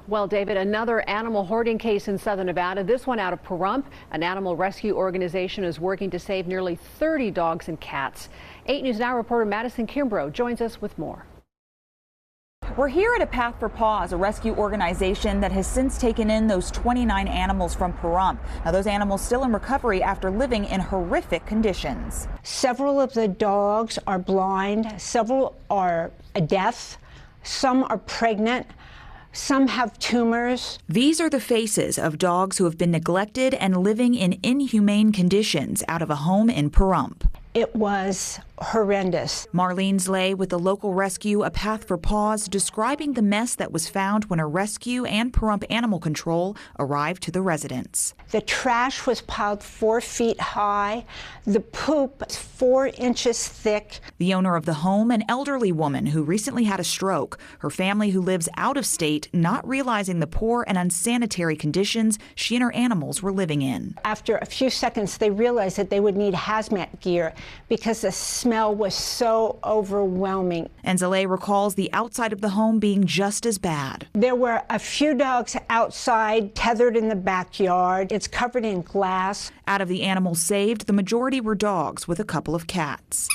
Well, David, another animal hoarding case in southern Nevada, this one out of Pahrump. An animal rescue organization is working to save nearly 30 dogs and cats. 8 News Now reporter Madison Kimbrough joins us with more. We're here at a Path for Paws, a rescue organization that has since taken in those 29 animals from Pahrump. Now, those animals still in recovery after living in horrific conditions. Several of the dogs are blind, several are deaf, some are pregnant. Some have tumors. These are the faces of dogs who have been neglected and living in inhumane conditions out of a home in Pahrump. It was horrendous. Marleen Szalay with the local rescue A Path for Paws describing the mess that was found when a rescue and Pahrump Animal Control arrived to the residence. The trash was piled 4 feet high. The poop was 4 inches thick. The owner of the home, an elderly woman who recently had a stroke. Her family who lives out of state, not realizing the poor and unsanitary conditions she and her animals were living in. After a few seconds, they realized that they would need hazmat gear because the smell was so overwhelming. And Szalay recalls the outside of the home being just as bad. There were a few dogs outside, tethered in the backyard. It's covered in glass. Out of the animals saved, the majority were dogs with a couple of cats.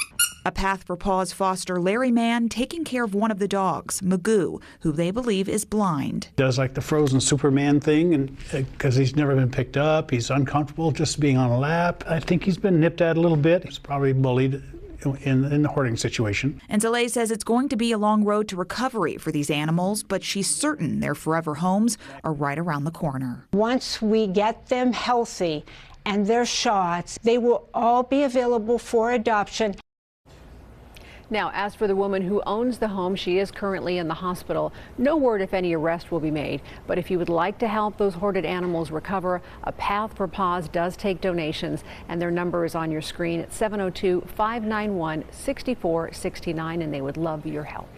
A Path for Paws foster Larry Mann taking care of one of the dogs, Magoo, who they believe is blind. Does like the frozen Superman thing, and because he's never been picked up, he's uncomfortable just being on a lap. I think he's been nipped at a little bit. He's probably bullied in the hoarding situation. And Szalay says it's going to be a long road to recovery for these animals, but she's certain their forever homes are right around the corner. Once we get them healthy and their shots, they will all be available for adoption. Now, as for the woman who owns the home, she is currently in the hospital. No word if any arrest will be made. But if you would like to help those hoarded animals recover, A Path for Paws does take donations, and their number is on your screen at 702-591-6469, and they would love your help.